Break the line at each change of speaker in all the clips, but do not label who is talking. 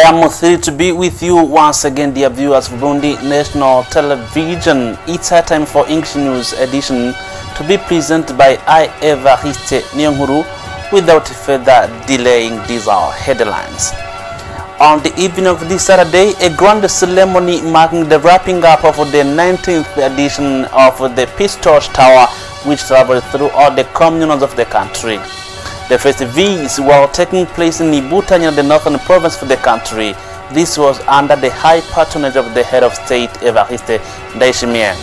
am thrilled to be with you once again, dear viewers of Burundi National Television. It's a time for English News edition to be presented by I, Evariste Nyonguru. Without further delaying, these are headlines. On the evening of this Saturday, a grand ceremony marking the wrapping up of the 19th edition of the Peace Torch Tower, which traveled through all the communes of the country. The festivities were taking place in Ibutanya, the northern province of the country. This was under the high patronage of the head of state, Evariste Ndayishimiye.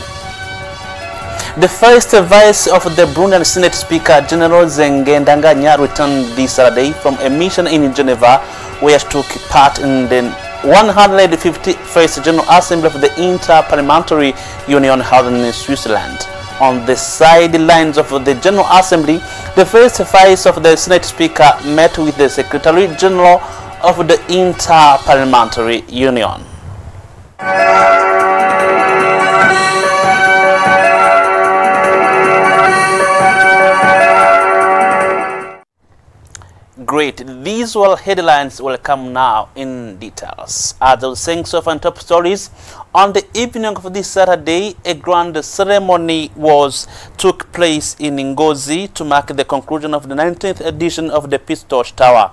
The first vice of the Burundian Senate Speaker, General Zenge Ndanganya, returned this Saturday from a mission in Geneva, where she took part in the 151st General Assembly of the Inter-Parliamentary Union held in Switzerland. On the sidelines of the General Assembly, the first vice of the Senate Speaker met with the Secretary General of the Inter-Parliamentary Union. Great. These all headlines will come now in details. As I was saying so far in top stories, on the evening of this Saturday, a grand ceremony took place in Ngozi to mark the conclusion of the 19th edition of the Peace Torch Tower.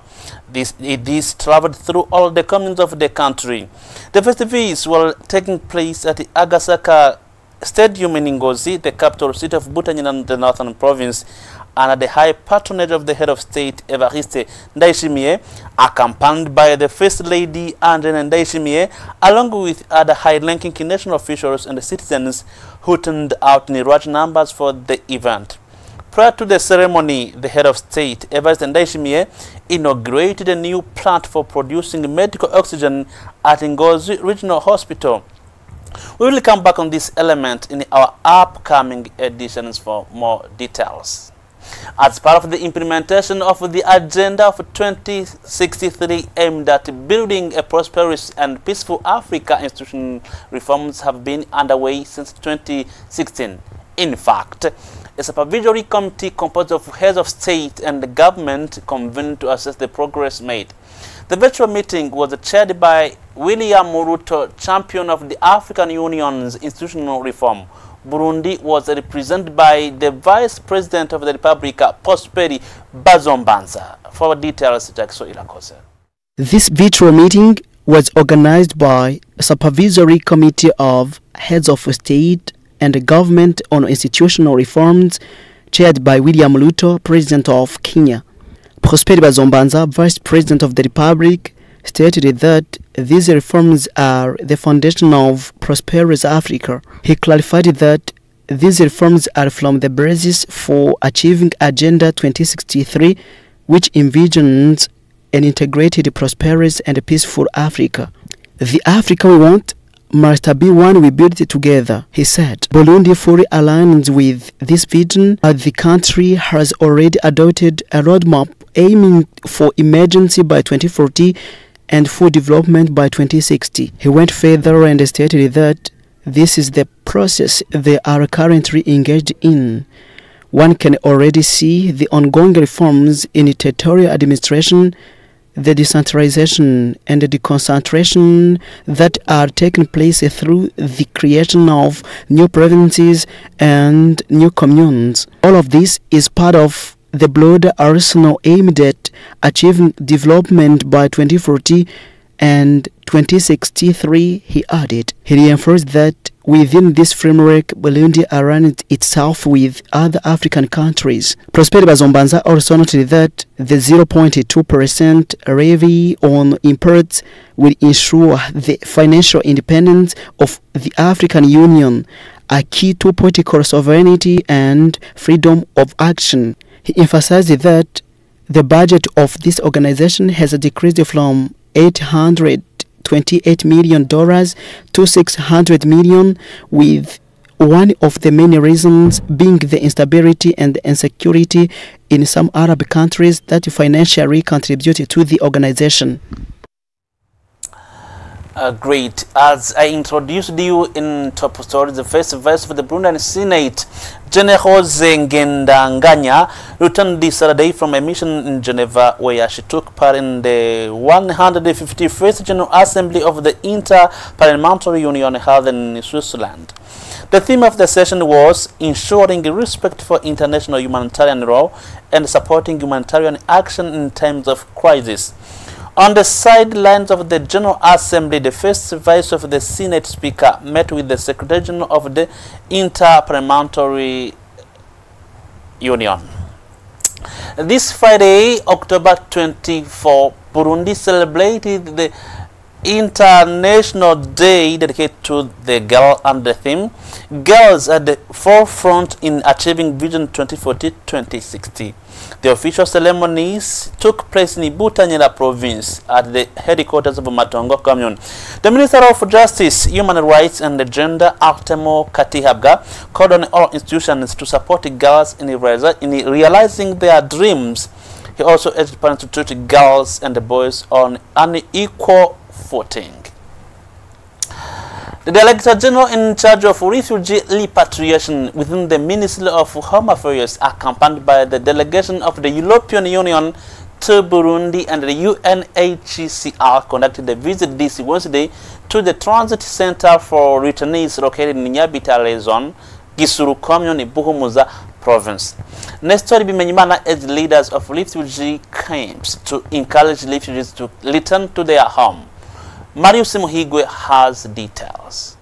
This traveled through all the communes of the country. The festivities were taking place at the Agasaka Stadium in Ngozi, the capital city of Butanya in the northern province, under the high patronage of the head of state, Evariste Ndayishimiye, accompanied by the First Lady, André Ndayishimiye, along with other high-ranking national officials and citizens who turned out in large numbers for the event. Prior to the ceremony, the head of state, Evariste Ndayishimiye, inaugurated a new plant for producing medical oxygen at Ngozi Regional Hospital. We will come back on this element in our upcoming editions for more details. As part of the implementation of the Agenda of 2063 aimed at building a prosperous and peaceful Africa, institutional reforms have been underway since 2016. In fact, a supervisory committee composed of heads of state and the government convened to assess the progress made. The virtual meeting was chaired by William Ruto, champion of the African Union's institutional reform. Burundi was represented by the Vice President of the Republic, Prosperi Bazombanza. For details, Jackson Ilakose.
This virtual meeting was organized by a supervisory committee of heads of state and government on institutional reforms, chaired by William Ruto, President of Kenya. Prosperi Bazombanza, Vice President of the Republic, stated that these reforms are the foundation of prosperous Africa. He clarified that these reforms are from the basis for achieving Agenda 2063, which envisions an integrated, prosperous and peaceful Africa. The Africa we want must be one we build together, he said. Burundi fully aligns with this vision, as the country has already adopted a roadmap aiming for emergency by 2040 and full development by 2060. He went further and stated that this is the process they are currently engaged in. One can already see the ongoing reforms in territorial administration, the decentralization and the deconcentration that are taking place through the creation of new provinces and new communes. All of this is part of the broader arsenal aimed at achieving development by 2040 and 2063, he added. He reinforced that within this framework, Burundi aligns itself with other African countries. Prosperi Bazombanza also noted that the 0.2% levy on imports will ensure the financial independence of the African Union, a key to political sovereignty and freedom of action. He emphasized that the budget of this organization has decreased from $828 million to $600 million, with one of the main reasons being the instability and insecurity in some Arab countries that financially contribute to the organization.
Great. As I introduced you in top stories, the first vice for the Burundian Senate, General Ngendanganya, returned this Saturday from a mission in Geneva, where she took part in the 151st General Assembly of the Inter-Parliamentary Union held in Switzerland. The theme of the session was ensuring respect for international humanitarian law and supporting humanitarian action in times of crisis. On the sidelines of the General Assembly, the first vice of the Senate Speaker met with the Secretary General of the Inter-Parliamentary Union. This Friday, October 24, Burundi celebrated the International Day dedicated to the girl, and the theme, Girls at the Forefront in Achieving Vision 2040-2060. The official ceremonies took place in Butanyerera province at the headquarters of Matongo Commune. The Minister of Justice, Human Rights and Gender, Artemo Katihabga, called on all institutions to support girls in realizing their dreams. He also urged parents to treat girls and boys on an equal footing. The Director General in charge of refugee repatriation within the Ministry of Home Affairs, accompanied by the delegation of the European Union to Burundi and the UNHCR, conducted a visit this Wednesday to the Transit Center for Returnees located in Nyabitare Zone, Gisuru Commune, Buhumuza Province. Nestor Bimenyimana urged leaders of refugee camps to encourage refugees to return to their home. Marius Muhigwe has details.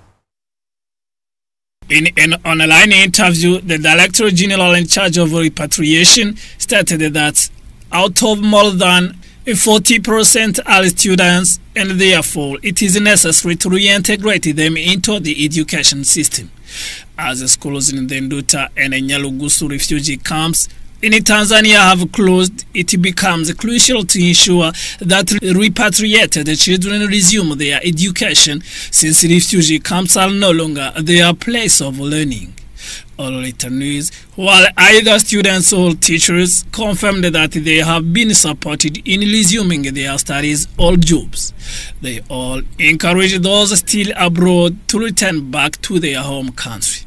In an online interview, the Director General in charge of repatriation stated that out of more than 40% are students, and therefore it is necessary to reintegrate them into the education system. As the schools in the Nduta and Nyarugusu refugee camps in Tanzania have closed, it becomes crucial to ensure that repatriated children resume their education, since refugee camps are no longer their place of learning. All returnees, while either students or teachers, confirmed that they have been supported in resuming their studies or jobs. They all encourage those still abroad to return back to their home country.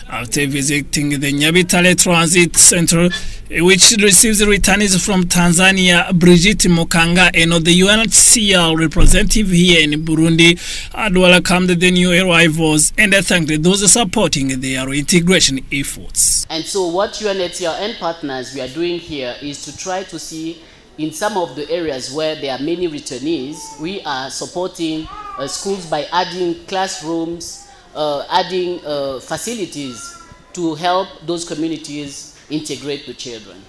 After visiting the Nyabitare Transit Center, which receives returnees from Tanzania, Brigitte Mokanga, and the UNHCR representative here in Burundi, had welcomed the new arrivals and thanked those supporting their integration efforts.
And so what UNHCR and partners we are doing here is to try to see in some of the areas where there are many returnees, we are supporting schools by adding classrooms, adding facilities to help those communities integrate the children.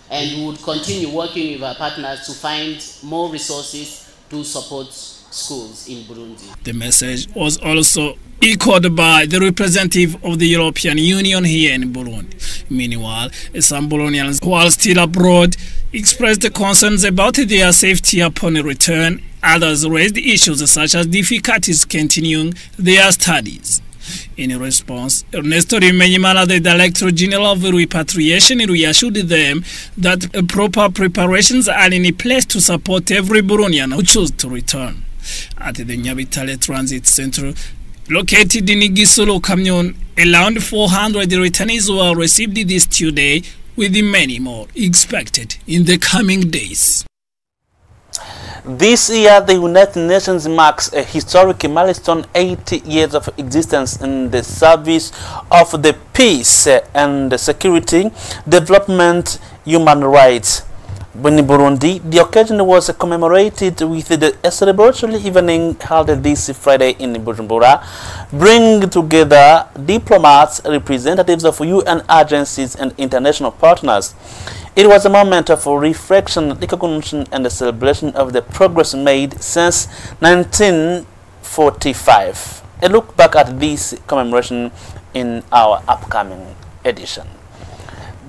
And we would continue working with our partners to find more resources to support schools in Burundi.
The message was also echoed by the representative of the European Union here in Burundi. Meanwhile, some Burundians who are still abroad expressed concerns about their safety upon return. Others raised issues such as difficulties continuing their studies. In response, Ernesto Bimenyimana, the Director General of Repatriation, reassured them that proper preparations are in place to support every Burundian who chooses to return. At the Nyabitare Transit Center, located in Gisuru Commune, around 400 returnees were received this Tuesday, with many more expected in the coming days.
This year, the United Nations marks a historic milestone, 80 years of existence in the service of the peace and security, development, human rights. In Burundi, the occasion was commemorated with the celebratory evening held this Friday in Bujumbura, bringing together diplomats, representatives of UN agencies and international partners. It was a moment of reflection, recognition, and the celebration of the progress made since 1945. A look back at this commemoration in our upcoming edition.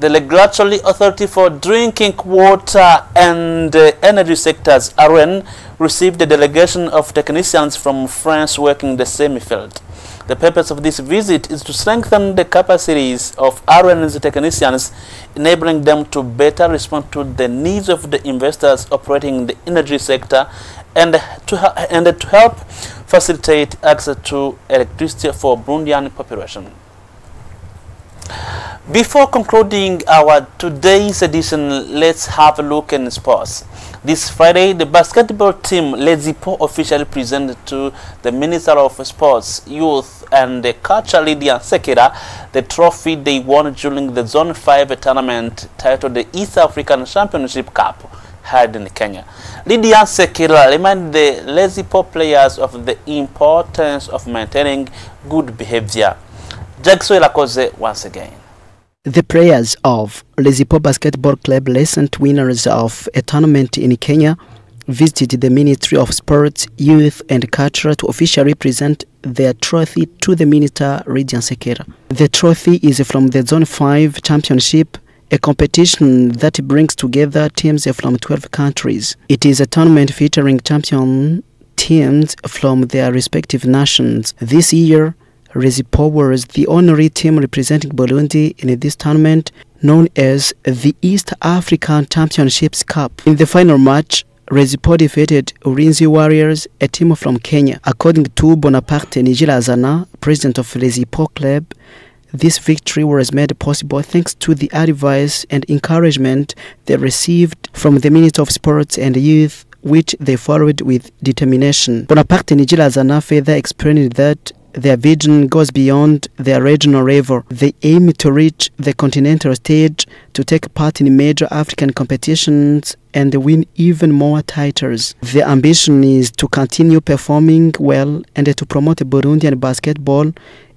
The Regulatory Authority for Drinking Water and Energy Sectors, AREN, received a delegation of technicians from France working in the same field. The purpose of this visit is to strengthen the capacities of AREN's technicians, enabling them to better respond to the needs of the investors operating in the energy sector and to help facilitate access to electricity for Burundian population. Before concluding our today's edition, let's have a look in sports. This Friday, the basketball team Lezipo officially presented to the Minister of Sports, Youth and Culture, Lydia Nsekera, the trophy they won during the Zone 5 tournament titled the East African Championship Cup held in Kenya. Lydia Nsekera reminded the Lezipo players of the importance of maintaining good behavior. Jackson Lakoze once again.
The players of Lezipo Basketball Club, recent winners of a tournament in Kenya, visited the Ministry of Sports, Youth and Culture to officially present their trophy to the Minister Lydia Nsekera. The trophy is from the Zone 5 Championship, a competition that brings together teams from 12 countries. It is a tournament featuring champion teams from their respective nations. This year, Lezipo was the honorary team representing Burundi in this tournament, known as the East African Championships Cup. In the final match, Lezipo defeated Ulinzi Warriors, a team from Kenya. According to Bonaparte Nijilazana, president of Lezipo Club, this victory was made possible thanks to the advice and encouragement they received from the Minister of Sports and Youth, which they followed with determination. Bonaparte Nijilazana further explained that their vision goes beyond their regional level. They aim to reach the continental stage, to take part in major African competitions and win even more titles. The ambition is to continue performing well and to promote Burundian basketball,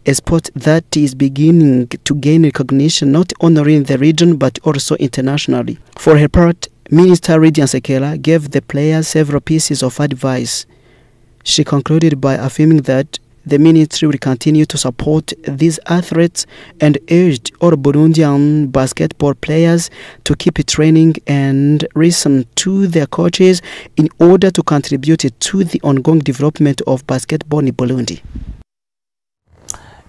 a sport that is beginning to gain recognition not only in the region but also internationally. For her part, Minister Lydia Nsekera gave the players several pieces of advice. She concluded by affirming that the ministry will continue to support these athletes and urged all Burundian basketball players to keep training and listen to their coaches in order to contribute to the ongoing development of basketball in Burundi.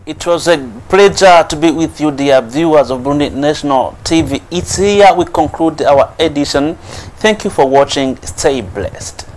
It was a pleasure to be with you, dear viewers of Burundi National TV. It's here we conclude our edition. Thank you for watching. Stay blessed.